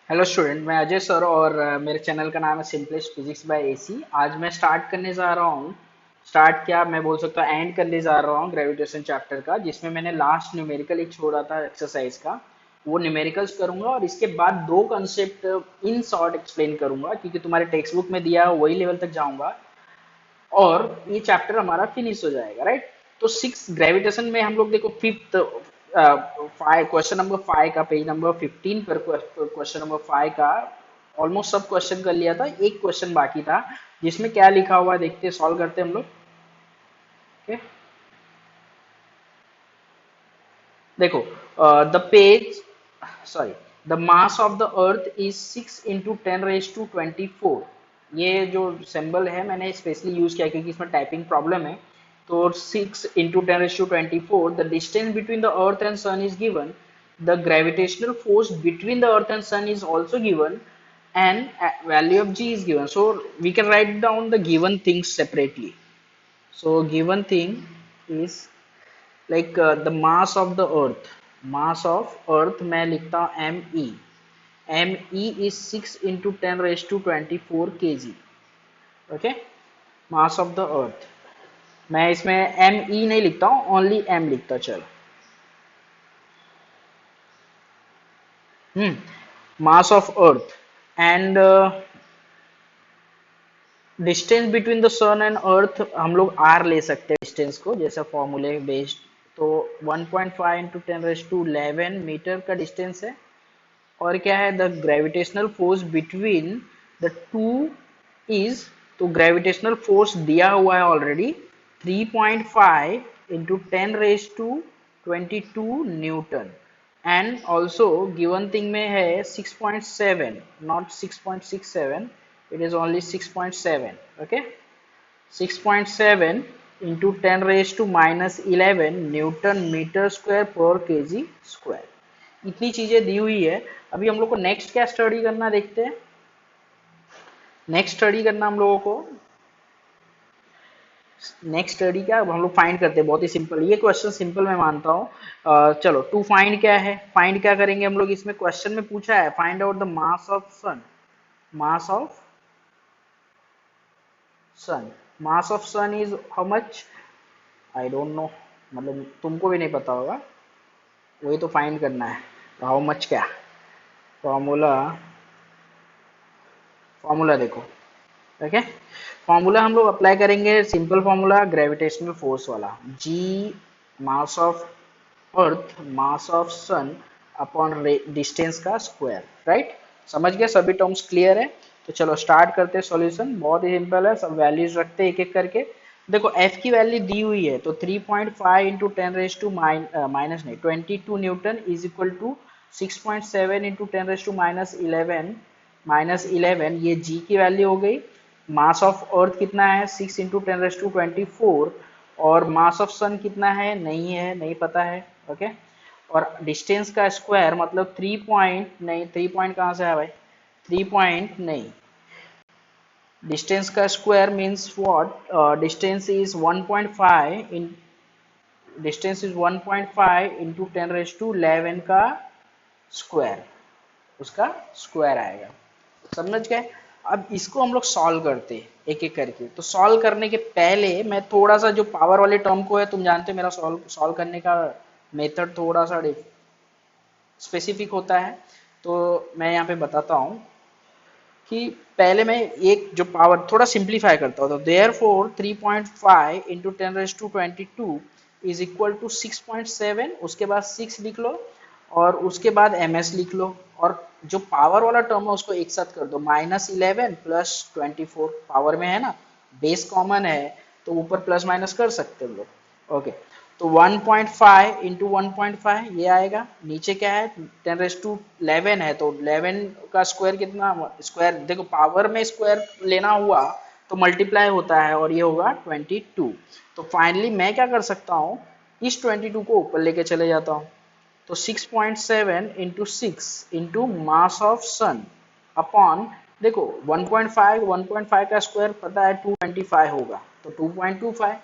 Hello student, मैं Ajay sir और मेरे चैनल का नाम है सिंपलेस्ट फिजिक्स बाय एसी। आज मैं स्टार्ट करने जा रहा हूँ। स्टार्ट क्या मैं बोल सकता हूँ, एंड करने जा रहा हूँ ग्रेविटेशन चैप्टर का, जिसमें मैंने लास्ट न्यूमेरिकल एक छोड़ा था एक्सरसाइज का। वो न्यूमेरिकल्स करूंगा और इसके बाद दो कंसेप्ट इन शॉर्ट एक्सप्लेन करूंगा, क्योंकि तुम्हारे टेक्स्ट बुक में दिया है वही लेवल तक जाऊंगा और ये चैप्टर हमारा फिनिश हो जाएगा, राइट। तो सिक्स ग्रेविटेशन में हम लोग देखो फिफ्थ फाइव, क्वेश्चन नंबर 5 का पेज नंबर 15 पर क्वेश्चन नंबर 5 का ऑलमोस्ट सब क्वेश्चन कर लिया था। एक क्वेश्चन बाकी था जिसमें क्या लिखा हुआ है, देखते सॉल्व करते हम लोग। ओके, देखो the page sorry the mass of the earth is 6 × 10⁻²4। ये जो सिंबल है मैंने स्पेशली यूज किया क्योंकि इसमें टाइपिंग प्रॉब्लम है। तो 6 × 10⁻²4, the distance between the earth and sun is given, the gravitational force between the earth and sun is also given, and value of g is given. So we can write down the given things separately. So given thing is like the mass of the earth. Mass of earth मैं लिखता हूँ me. me is 6 × 10⁻24 kg. Okay, mass of the earth. मैं इसमें me नहीं लिखता हूँ, only m लिखता चलो। Mass of earth and distance between the sun and earth हम लोग आर ले सकते हैं डिस्टेंस को, जैसा फॉर्मूले बेस्ड। तो 1.5 × 10⁻11 मीटर का डिस्टेंस है। और क्या है, the gravitational force between the two is, तो ग्रेविटेशनल फोर्स दिया हुआ है already 3.5 × 10⁻22 Newton. And also given thing में है 6.7, not 6.67, it is only 6.7. Okay, 6.7 into 10 raised to minus 11 newton metre square per kg square. इतनी चीजें दी हुई है। अभी हम लोग को नेक्स्ट क्या स्टडी करना देखते हैं। नेक्स्ट स्टडी करना हम लोगों को, नेक्स्ट स्टडी क्या हम लोग फाइंड करते हैं, बहुत ही सिंपल। ये क्वेश्चन सिंपल मैं मानता हूँ। चलो टू फाइंड क्या है, फाइंड क्या करेंगे हम लोग। इसमें क्वेश्चन में पूछा है find out the mass of sun. Mass of sun, mass of sun is how much, I don't know, मतलब तुमको भी नहीं पता होगा, वही तो फाइंड करना है। तो हाउ मच क्या फॉर्मूला, फॉर्मूला देखो। ठीक है, फॉर्मूला हम लोग अप्लाई करेंगे, सिंपल फॉर्मूला ग्रेविटेशनल फोर्स वाला, G mass of earth mass of sun upon distance का स्क्वायर, राइट। समझ गए, सभी टर्म्स क्लियर है। तो चलो स्टार्ट करते हैं सॉल्यूशन, बहुत ही सिंपल है, सब वैल्यूज रखते हैं एक एक करके। देखो f की वैल्यू दी हुई है, तो 3.5 इंटू 10⁻² माइनस नहीं 22 newton is equal to 6.7 into 10⁻11 ये g की वैल्यू हो गई। मास ऑफ अर्थ कितना है 6 इंटू 10⁻24, और मास ऑफ सन कितना है नहीं है, नहीं पता है। ओके, और डिस्टेंस का स्क्वायर मतलब 3 पॉइंट नहीं, 3 पॉइंट कहाँ से है भाई, 3 पॉइंट नहीं, डिस्टेंस का square means what, distance is 1.5 in, distance is 1.5 into 10⁻11 का स्क्वायर, उसका स्क्वायर आएगा। समझ गए। अब इसको हम लोग सॉल्व करते हैं एक एक करके। तो सॉल्व करने के पहले मैं थोड़ा सा, जो पावर वाले टर्म को है तुम जानते हो, मेरा सॉल्व सॉल्व करने का मेथड थोड़ा सा स्पेसिफिक होता है, तो मैं यहाँ पे बताता हूँ कि पहले मैं एक जो पावर थोड़ा सिंप्लीफाई करता हूँ। तो therefore 3.5 into 10⁻22 is equal to 6.7, उसके बाद 6 लिख लो और उसके बाद ms लिख लो, और जो पावर वाला टर्म है उसको एक साथ कर दो, -11 प्लस 24 पावर में है ना, बेस कॉमन है तो ऊपर प्लस माइनस कर सकते हो लोग। ओके, तो 1.5 इंटू 1.5 ये आएगा, नीचे क्या है 10⁻11 है, तो 11 का स्क्वायर कितना, स्क्वायर देखो पावर में स्क्वायर लेना हुआ तो मल्टीप्लाई होता है और ये होगा 22। तो फाइनली मैं क्या कर सकता हूँ, इस 22 को ऊपर लेके चले जाता हूँ। तो 6.7 into 6 into mass of sun upon, देखो 1.5 का स्क्वायर पता है 225 होगा, तो 2.25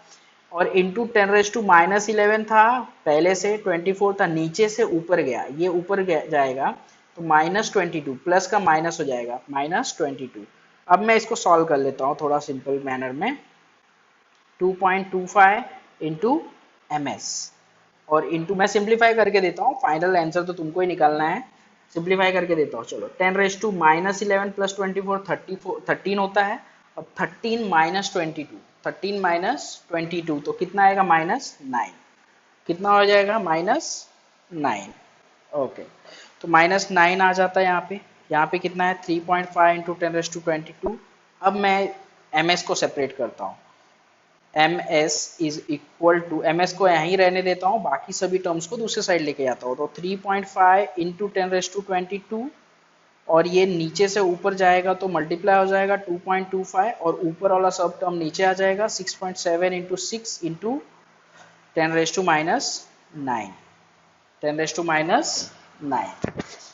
और इंटू 10⁻11 था, पहले से 24 था, नीचे से ऊपर गया, ये ऊपर जाएगा, तो -22 प्लस का माइनस हो जाएगा -22। अब मैं इसको सॉल्व कर लेता हूँ थोड़ा सिंपल मैनर में। 2.25 इंटू ms और इंटू मैं सिंप्लीफाई करके देता हूँ, फाइनल आंसर तो तुमको ही निकालना है। सिंप्लीफाई करके देता हूँ, चलो 10⁻⁻11 प्लस 24 13 होता है। अब 13 माइनस 22, 13 माइनस 22 तो कितना आएगा -9। कितना हो जाएगा -9। ओके, तो -9 आ जाता है यहाँ पे। यहाँ पे कितना है 3.5 इंटू 10⁻22। अब मैं ms को सेपरेट करता हूँ। ms is equal to, ms को यहीं रहने देता हूँ, बाकी सभी टर्म्स को दूसरे साइड लेके जाता हूँ। तो 3.5 इंटू 10⁻22 और ये नीचे से ऊपर जाएगा तो मल्टीप्लाई हो जाएगा 2.25 और ऊपर वाला सब टर्म नीचे आ जाएगा 6.7 इंटू 6 इंटू 10⁻9, 10⁻9।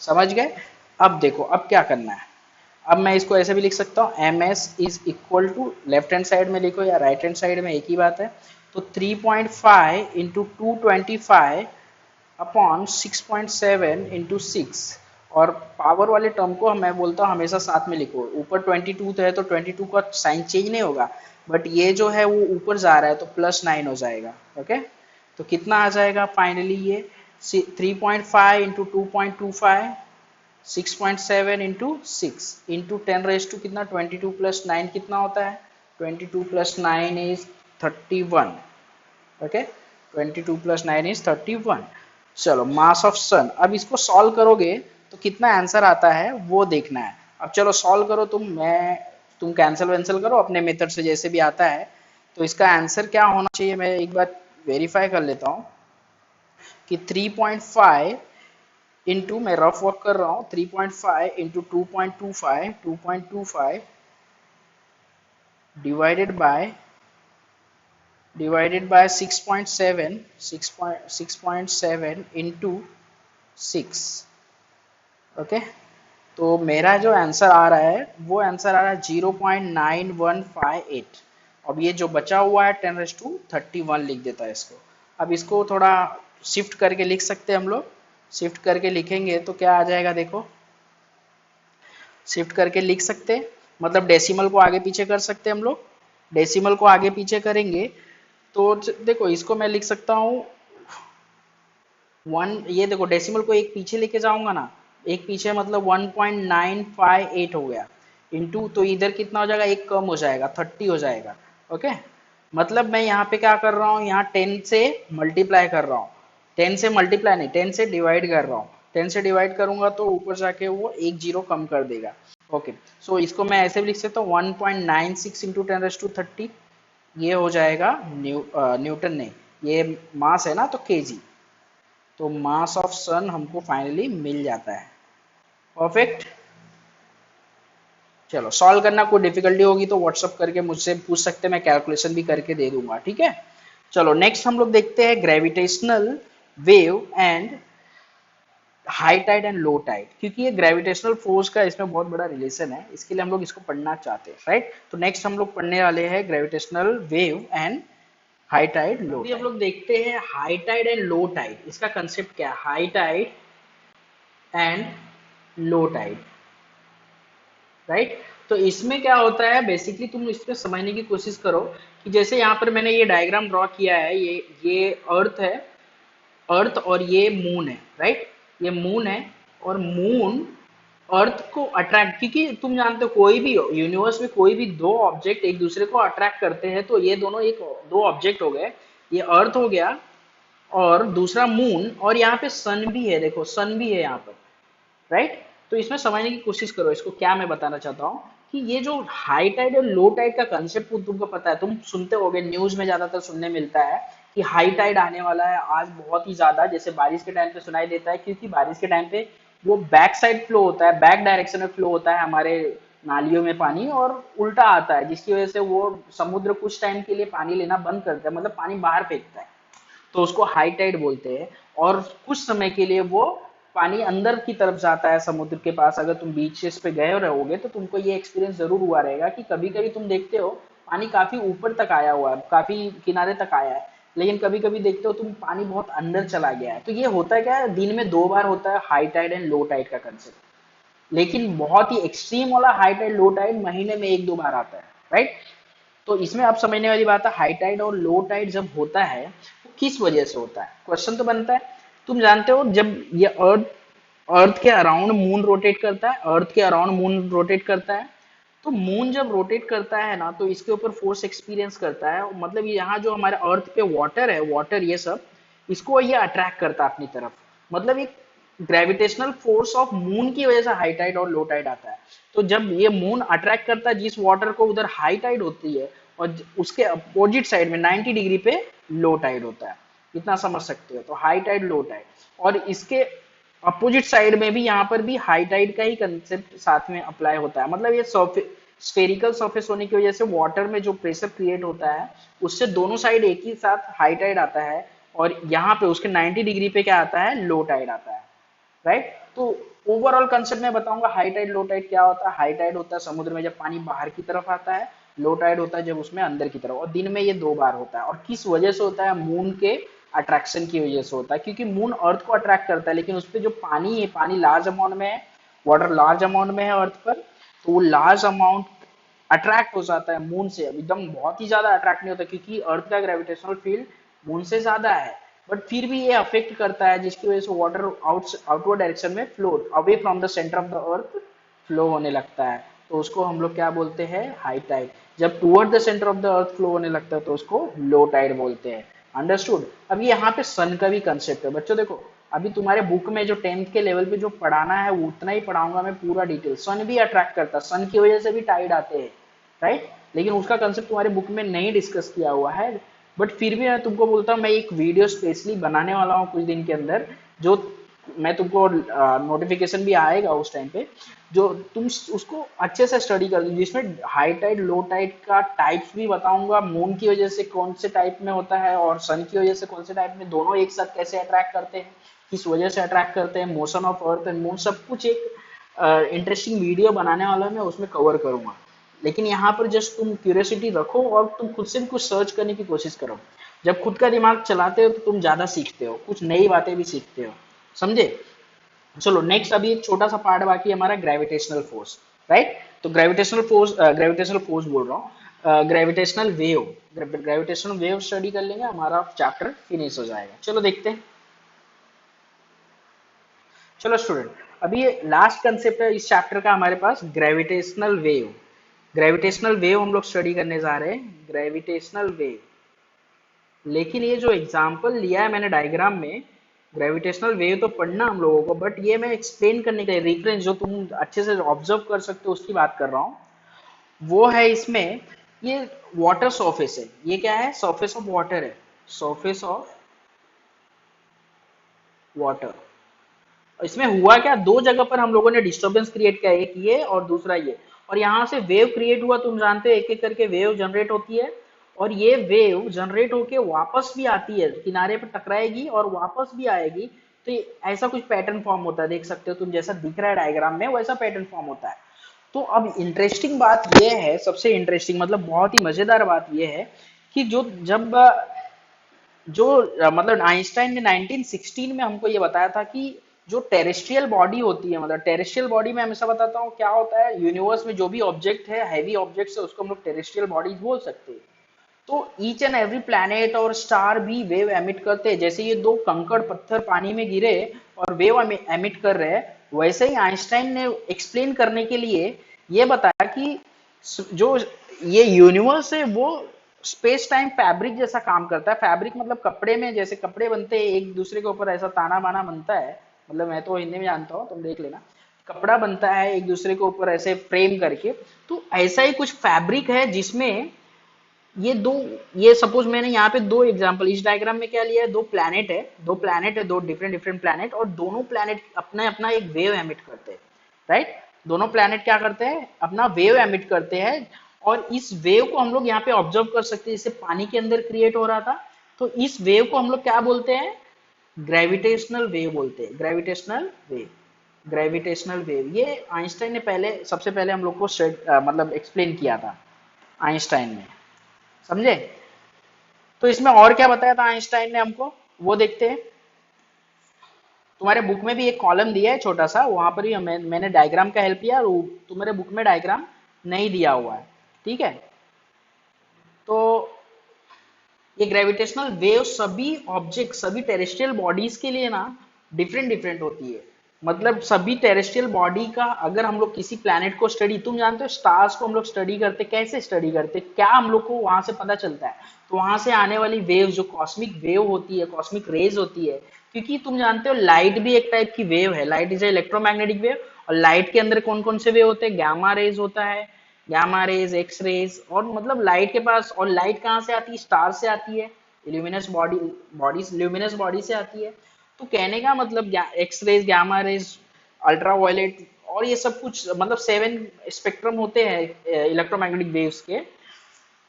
समझ गए? अब देखो अब क्या करना है। अब मैं इसको ऐसे भी लिख सकता हूँ, ms is equal to, left hand side में लिखो या राइट हैंड साइड में एक ही बात है। तो 3.5 इंटू 225 अपॉन 6.7 इंटू 6, और पावर वाले टर्म को मैं बोलता हूँ हमेशा साथ में लिखो। ऊपर 22 है तो 22 का साइन चेंज नहीं होगा, बट ये जो है वो ऊपर जा रहा है तो +9 हो जाएगा। ओके, तो कितना आ जाएगा फाइनली ये 3.5 इंटू 2.25, 6.7 इंटू 6 इंटू 10 कितना 22 प्लस 9 कितना होता है 22 plus 9 is 31। Okay, 22 plus 9 is 31। चलो मास ऑफ सन, अब इसको सॉल्व करोगे तो कितना आंसर आता है वो देखना है। अब चलो सॉल्व करो तुम कैंसिल वैंसिल करो अपने मेथड से जैसे भी आता है। तो इसका आंसर क्या होना चाहिए, मैं एक बार वेरीफाई कर लेता हूँ कि 3.5 इंटू, मैं रफ वर्क कर रहा हूँ, 3.5 into 2.25 divided by 6.7 into 6। Okay, तो मेरा जो आंसर आ रहा है वो आंसर आ रहा है 0.9158। अब ये जो बचा हुआ है 10⁻31 लिख देता है इसको। अब इसको थोड़ा शिफ्ट करके लिख सकते हैं हम लोग। शिफ्ट करके लिखेंगे तो क्या आ जाएगा देखो, शिफ्ट करके लिख सकते हैं, मतलब डेसिमल को आगे पीछे कर सकते हैं हम लोग। डेसिमल को आगे पीछे करेंगे तो देखो इसको मैं लिख सकता हूँ 1, ये देखो डेसिमल को एक पीछे लेके जाऊंगा ना, एक पीछे मतलब 1.958 हो गया, इंटू तो इधर कितना हो जाएगा, एक कम हो जाएगा 30 हो जाएगा। ओके, मतलब मैं यहाँ पे क्या कर रहा हूँ, यहाँ 10 से मल्टीप्लाई कर रहा हूँ, 10 से मल्टीप्लाई नहीं 10 से डिवाइड कर रहा हूँ। 10 से डिवाइड करूंगा तो ऊपर जाके वो एक जीरो कम कर देगा। ओके, सो इसको मैं ऐसे भी लिख सकता हूँ 1.96 इंटू 10⁻30, ये हो जाएगा न्यूटन नहीं, ये मास है ना तो केजी। तो मास ऑफ सन हमको फाइनली मिल जाता है। परफेक्ट। चलो सॉल्व करना कोई डिफिकल्टी होगी तो व्हाट्सअप करके मुझसे पूछ सकते हैं, मैं कैलकुलेशन भी करके दे दूंगा। ठीक है, चलो नेक्स्ट हम लोग देखते हैं gravitational wave and high tide and low tide, क्योंकि ये ग्रेविटेशनल फोर्स का इसमें बहुत बड़ा रिलेशन है, इसके लिए हम लोग इसको पढ़ना चाहते हैं। राइट, तो नेक्स्ट हम लोग पढ़ने वाले हैं gravitational wave and high tide low tide. हम लोग देखते हैं high tide and low tide, इसका कंसेप्ट क्या है, high tide and low tide. Right, तो इसमें क्या होता है बेसिकली, तुम इसमें समझने की कोशिश करो कि जैसे यहाँ पर मैंने ये डायग्राम ड्रॉ किया है, ये अर्थ है, अर्थ और ये मून है। राइट, ये मून है और मून अर्थ को अट्रैक्ट, क्योंकि तुम जानते हो कोई भी यूनिवर्स में कोई भी दो ऑब्जेक्ट एक दूसरे को अट्रैक्ट करते हैं, तो ये दोनों एक दो ऑब्जेक्ट हो गए, ये अर्थ हो गया और दूसरा मून, और यहाँ पे सन भी है, देखो सन भी है यहाँ पर। राइट, तो इसमें समझने की कोशिश करो इसको, क्या मैं बताना चाहता हूँ कि ये जो हाई टाइड और लो टाइड का कंसेप्ट तुमको पता है, तुम सुनते होगे न्यूज में ज्यादातर सुनने मिलता है कि हाई टाइड आने वाला है आज बहुत ही ज्यादा, जैसे बारिश के टाइम पे सुनाई देता है, क्योंकि बारिश के टाइम पे वो बैक साइड फ्लो होता है, बैक डायरेक्शन में फ्लो होता है हमारे नालियों में पानी, और उल्टा आता है जिसकी वजह से वो समुद्र कुछ टाइम के लिए पानी लेना बंद करता है, मतलब पानी बाहर फेंकता है, तो उसको हाई टाइड बोलते हैं। और कुछ समय के लिए वो पानी अंदर की तरफ जाता है समुद्र के पास। अगर तुम बीचेस पे गए रहोगे तो तुमको ये एक्सपीरियंस जरूर हुआ रहेगा कि कभी कभी तुम देखते हो पानी काफी ऊपर तक आया हुआ है, काफी किनारे तक आया है, लेकिन कभी कभी देखते हो तुम पानी बहुत अंदर चला गया है। तो ये होता है क्या है, दिन में 2 बार होता है high tide and low tide का कंसेप्ट। लेकिन बहुत ही एक्सट्रीम वाला हाई टाइड लो टाइड महीने में 1-2 बार आता है, राइट। तो इसमें आप समझने वाली बात है, हाई टाइड और लो टाइड जब होता है वो किस वजह से होता है, क्वेश्चन तो बनता है। तुम जानते हो जब ये अर्थ अर्थ के अराउंड मून रोटेट करता है, अर्थ के अराउंड मून रोटेट करता है, तो मून जब रोटेट करता है ना तो इसके ऊपर फोर्स एक्सपीरियंस करता है। मतलब यहाँ जो हमारे अर्थ पे वाटर है, वाटर ये सब, इसको ये अट्रैक्ट करता है अपनी तरफ। मतलब एक ग्रेविटेशनल फोर्स ऑफ मून की वजह से हाई टाइड और लो टाइड आता है। तो जब ये मून अट्रैक्ट करता है जिस वाटर को, उधर हाई टाइड होती है, और उसके अपोजिट साइड में 90 डिग्री पे लो टाइड होता है। इतना समझ सकते हो। तो हाई टाइड लो टाइड, और इसके अपोजिट साइड में भी यहाँ पर भी हाई टाइड का ही कंसेप्ट साथ में अप्लाई होता है। मतलब ये स्फेरिकल सरफेस होने की वजह से वाटर में जो प्रेशर क्रिएट होता है उससे दोनों साइड एक ही साथ हाई टाइड आता है, और यहाँ पे उसके 90 डिग्री पे क्या आता है, लो टाइड आता है, राइट। तो ओवरऑल कंसेप्ट में बताऊंगा हाई टाइड लो टाइड क्या होता है। हाई टाइड होता है समुद्र में जब पानी बाहर की तरफ आता है, लो टाइड होता है जब उसमें अंदर की तरफ, और दिन में ये 2 बार होता है। और किस वजह से होता है, मून के अट्रैक्शन की वजह से होता है, क्योंकि मून अर्थ को अट्रैक्ट करता है, लेकिन उस पर जो पानी है, पानी लार्ज अमाउंट में है, वाटर लार्ज अमाउंट में है अर्थ पर, तो वो लार्ज अमाउंट अट्रैक्ट हो जाता है मून से। अब एकदम बहुत ही ज्यादा अट्रैक्ट नहीं होता क्योंकि अर्थ का ग्रेविटेशनल फील्ड मून से ज्यादा है, बट फिर भी ये अफेक्ट करता है, जिसकी वजह से वाटर आउटवर्ड डायरेक्शन में flow away from the centre of the earth flow होने लगता है। तो उसको हम लोग क्या बोलते हैं, हाई टाइड। जब toward the centre of the earth flow होने लगता है तो उसको लो टाइड बोलते हैं। अंडरस्टूड। अब यहाँ पे सन का भी कंसेप्ट है बच्चों। देखो अभी तुम्हारे बुक में जो 10th के लेवल पे जो पढ़ाना है वो उतना ही पढ़ाऊंगा मैं पूरा डिटेल। सन भी अट्रैक्ट करता है, सन की वजह से भी टाइड आते हैं, राइट। लेकिन उसका कंसेप्ट तुम्हारे बुक में नहीं डिस्कस किया हुआ है, बट फिर भी मैं तुमको बोलता हूँ, मैं एक वीडियो स्पेशली बनाने वाला हूँ कुछ दिन के अंदर, जो मैं तुमको नोटिफिकेशन भी आएगा उस टाइम पे, जो तुम उसको अच्छे से स्टडी कर दो, जिसमें हाई टाइड लो टाइड का टाइप्स भी बताऊंगा, मून की वजह से कौन से टाइप में होता है और सन की वजह से कौन से टाइप में, दोनों एक साथ कैसे अट्रैक्ट करते हैं, किस वजह से अट्रैक्ट करते हैं, motion of earth and moon, सब कुछ एक इंटरेस्टिंग वीडियो बनाने वाला मैं उसमें कवर करूंगा। लेकिन यहाँ पर जस्ट तुम क्यूरियोसिटी रखो और तुम खुद से भी कुछ सर्च करने की कोशिश करो। जब खुद का दिमाग चलाते हो तो तुम ज्यादा सीखते हो, कुछ नई बातें भी सीखते हो, समझे। चलो नेक्स्ट, अभी एक छोटा सा पार्ट बाकी है हमारा, ग्रेविटेशनल फोर्स, राइट। तो ग्रेविटेशनल फोर्स बोल रहा हूँ, gravitational wave, gravitational wave study कर लेंगे, हमारा चैप्टर फिनिश हो जाएगा। चलो देखते हैं। चलो स्टूडेंट, अभी ये लास्ट कंसेप्ट है इस चैप्टर का हमारे पास, ग्रेविटेशनल वेव। ग्रेविटेशनल वेव हम लोग स्टडी करने जा रहे हैं, ग्रेविटेशनल वेव। लेकिन ये जो एग्जांपल लिया है मैंने डायग्राम में, ग्रेविटेशनल वेव तो पढ़ना हम लोगों को, बट ये मैं एक्सप्लेन करने का रेफरेंस जो तुम अच्छे से ऑब्जर्व कर सकते हो उसकी बात कर रहा हूँ। वो है इसमें, ये वाटर सरफेस है, ये क्या है, सरफेस ऑफ वाटर है, सरफेस ऑफ वाटर। इसमें हुआ क्या, दो जगह पर हम लोगों ने डिस्टरबेंस क्रिएट किया, एक ये और दूसरा ये, और यहाँ से वेव क्रिएट हुआ। तुम जानते हो एक एक करके वेव जनरेट होती है, और ये वेव जनरेट होके वापस भी आती है, किनारे पर टकराएगी और वापस भी आएगी। तो ऐसा कुछ पैटर्न फॉर्म होता है, देख सकते हो तुम, जैसा दिख रहा है डायग्राम में वैसा पैटर्न फॉर्म होता है। तो अब इंटरेस्टिंग बात यह है, सबसे इंटरेस्टिंग मतलब बहुत ही मजेदार बात यह है कि जो जब जो मतलब आइंस्टाइन ने 1916 में हमको ये बताया था कि जो टेरेस्ट्रियल बॉडी होती है, मतलब टेरेस्ट्रियल बॉडी में हमेशा बताता हूँ क्या होता है, यूनिवर्स में जो भी ऑब्जेक्ट है, हैवी ऑब्जेक्ट है, उसको हम लोग टेरेस्ट्रियल बॉडीज बोल सकते हैं। तो ईच एंड एवरी प्लैनेट और स्टार भी वेव एमिट करते हैं। जैसे ये दो कंकड़ पत्थर पानी में गिरे और वेव एमिट कर रहे हैं, वैसे ही आइंस्टाइन ने एक्सप्लेन करने के लिए ये बताया कि जो ये यूनिवर्स है वो स्पेस टाइम फैब्रिक जैसा काम करता है। फैब्रिक मतलब कपड़े में जैसे कपड़े बनते हैं एक दूसरे के ऊपर, ऐसा ताना बाना बनता है, मतलब मैं तो हिंदी में जानता हूँ, तुम देख लेना, कपड़ा बनता है एक दूसरे के ऊपर ऐसे फ्रेम करके। तो ऐसा ही कुछ फैब्रिक है जिसमें ये दो, ये सपोज मैंने यहाँ पे दो एग्जांपल इस डायग्राम में क्या लिया है, दो प्लैनेट है, दो डिफरेंट डिफरेंट प्लैनेट, और दोनों प्लैनेट अपना अपना एक वेव एमिट करते हैं, राइट। दोनों प्लैनेट क्या करते हैं, अपना वेव एमिट करते हैं, और इस वेव को हम लोग यहाँ पे ऑब्जर्व कर सकते हैं, जैसे पानी के अंदर क्रिएट हो रहा था। तो इस वेव को हम लोग क्या बोलते हैं, ग्रेविटेशनल वेव बोलते हैं, ग्रेविटेशनल वेव। ग्रेविटेशनल वेव ये आइंस्टाइन ने पहले, सबसे पहले हम लोग को मतलब एक्सप्लेन किया था आइंस्टाइन ने, समझे। तो इसमें और क्या बताया था आइंस्टाइन ने हमको, वो देखते हैं। तुम्हारे बुक में भी एक कॉलम दिया है छोटा सा, वहां पर ही मैंने डायग्राम का हेल्प किया, और तुम्हारे बुक में डायग्राम नहीं दिया हुआ है, ठीक है। तो ये ग्रेविटेशनल वेव सभी ऑब्जेक्ट, सभी टेरेस्ट्रियल बॉडीज के लिए ना डिफरेंट डिफरेंट होती है। मतलब सभी टेरेस्ट्रियल बॉडी का, अगर हम लोग किसी प्लैनेट को स्टडी, तुम जानते हो स्टार्स को हम लोग स्टडी करते, कैसे स्टडी करते, क्या हम लोग को वहां से पता चलता है, तो वहां से आने वाली वेव, जो कॉस्मिक वेव होती है, कॉस्मिक रेज होती है, क्योंकि तुम जानते हो लाइट भी एक टाइप की वेव है, लाइट इज इलेक्ट्रोमैग्नेटिक वेव। और लाइट के अंदर कौन कौन से वेव होते हैं, गामा रेज होता है, गामा रेज, एक्स रेज, और मतलब लाइट के पास, और लाइट कहाँ से आती है, स्टार से आती है, ल्यूमिनस बॉडीज ल्यूमिनस बॉडी से आती है। तो कहने का मतलब X rays, gamma rays, ultraviolet, और ये सब कुछ, मतलब 7 स्पेक्ट्रम होते हैं इलेक्ट्रोमैग्नेटिक वेव्स के।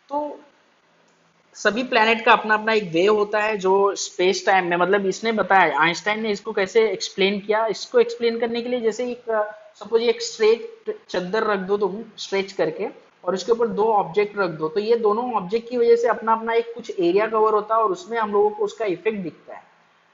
तो सभी प्लैनेट का अपना अपना एक वेव होता है जो स्पेस टाइम में, मतलब इसने बताया, आइंस्टाइन ने इसको कैसे एक्सप्लेन किया, इसको एक्सप्लेन करने के लिए जैसे एक, सपोज एक स्ट्रेट चादर रख दो तुम स्ट्रेच करके, और उसके ऊपर दो ऑब्जेक्ट रख दो, तो ये दोनों ऑब्जेक्ट की वजह से अपना अपना एक कुछ एरिया कवर होता है, और उसमें हम लोगों को उसका इफेक्ट दिखता है,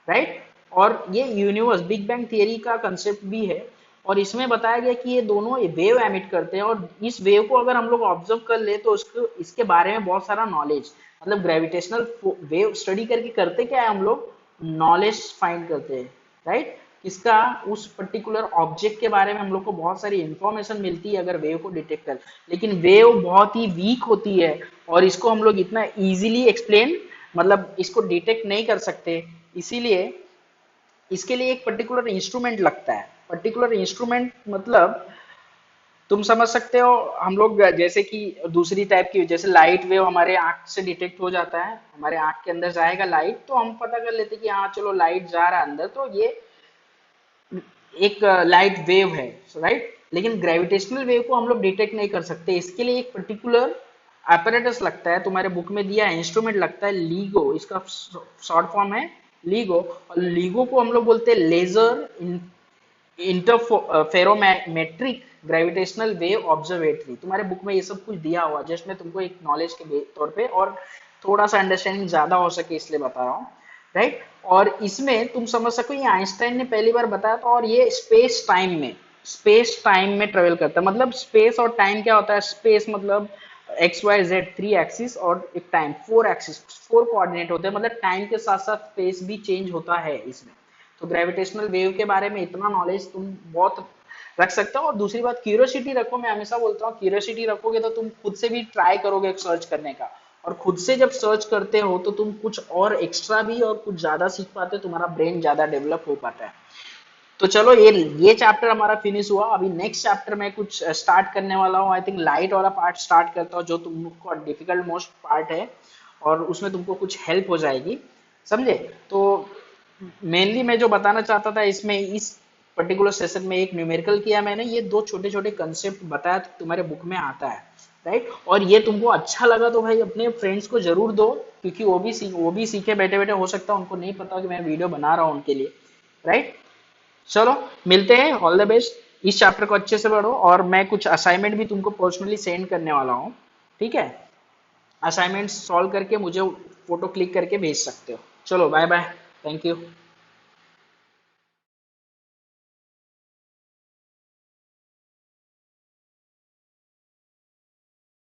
राइट। और ये यूनिवर्स, बिग बैंग थियरी का कंसेप्ट भी है, और इसमें बताया गया कि ये दोनों वेव एमिट करते हैं, और इस वेव को अगर हम लोग ऑब्जर्व कर ले तो उसको, इसके बारे में बहुत सारा नॉलेज, मतलब ग्रेविटेशनल वेव स्टडी करके करते क्या है हम लोग, नॉलेज फाइंड करते हैं, राइट। इसका उस पर्टिकुलर ऑब्जेक्ट के बारे में हम लोग को बहुत सारी इंफॉर्मेशन मिलती है अगर वेव को डिटेक्ट कर, लेकिन वेव बहुत ही वीक होती है, और इसको हम लोग इतना इजीली एक्सप्लेन, मतलब इसको डिटेक्ट नहीं कर सकते, इसीलिए इसके लिए एक पर्टिकुलर इंस्ट्रूमेंट लगता है। पर्टिकुलर इंस्ट्रूमेंट मतलब तुम समझ सकते हो, हम लोग जैसे कि दूसरी टाइप की, जैसे लाइट वेव हमारे आंख से डिटेक्ट हो जाता है, हमारे आंख के अंदर जाएगा लाइट, तो हम पता कर लेते कि हाँ चलो लाइट जा रहा है अंदर, तो ये एक लाइट वेव है, राइट। लेकिन ग्रेविटेशनल वेव को हम लोग डिटेक्ट नहीं कर सकते, इसके लिए एक पर्टिकुलर apparatus लगता है, तुम्हारे बुक में दिया है, इंस्ट्रूमेंट लगता है लीगो, इसका शॉर्ट फॉर्म है लीगो, और लीगो को हम लोग बोलते हैं laser interferometric gravitational wave observatory. तुम्हारे बुक में ये सब कुछ दिया हुआ, जस्ट मैं तुमको एक नॉलेज के तौर पे और थोड़ा सा अंडरस्टैंडिंग ज्यादा हो सके इसलिए बता रहा हूँ, राइट। और इसमें तुम समझ सको, ये आइंस्टाइन ने पहली बार बताया था, और ये स्पेस टाइम में ट्रेवल करता है। मतलब स्पेस और टाइम क्या होता है, स्पेस मतलब एक्स वाई जेड 3 एक्सिस, और एक टाइम 4 एक्सिस, 4 कोऑर्डिनेट होते हैं, मतलब टाइम के साथ साथ स्पेस भी चेंज होता है इसमें। तो ग्रेविटेशनल वेव के बारे में इतना नॉलेज तुम बहुत रख सकते हो। और दूसरी बात, क्यूरियोसिटी रखो, मैं हमेशा बोलता हूँ क्यूरियोसिटी रखोगे तो तुम खुद से भी ट्राई करोगे सर्च करने का, और खुद से जब सर्च करते हो तो तुम कुछ और एक्स्ट्रा भी और कुछ ज्यादा सीख पाते हो, तुम्हारा ब्रेन ज्यादा डेवलप हो पाता है। तो चलो ये चैप्टर हमारा फिनिश हुआ, अभी नेक्स्ट चैप्टर में कुछ स्टार्ट करने वाला हूँ, आई थिंक लाइट वाला पार्ट स्टार्ट करता हूँ, जो तुमको डिफिकल्ट मोस्ट पार्ट है, और उसमें तुमको कुछ हेल्प हो जाएगी, समझे। तो मेनली मैं जो बताना चाहता था इसमें, इस पर्टिकुलर सेशन में एक न्यूमेरिकल किया मैंने, ये दो छोटे छोटे कंसेप्ट बताया, तो तुम्हारे बुक में आता है, राइट। और ये तुमको अच्छा लगा तो भाई अपने फ्रेंड्स को जरूर दो, क्योंकि वो भी सीखे बैठे बैठे, हो सकता है उनको नहीं पता कि मैं वीडियो बना रहा हूँ उनके लिए, राइट। चलो मिलते हैं, ऑल द बेस्ट, इस चैप्टर को अच्छे से पढ़ो, और मैं कुछ असाइनमेंट भी तुमको पर्सनली सेंड करने वाला हूँ, ठीक है। असाइनमेंट सॉल्व करके मुझे फोटो क्लिक करके भेज सकते हो। चलो बाय बाय, थैंक यू।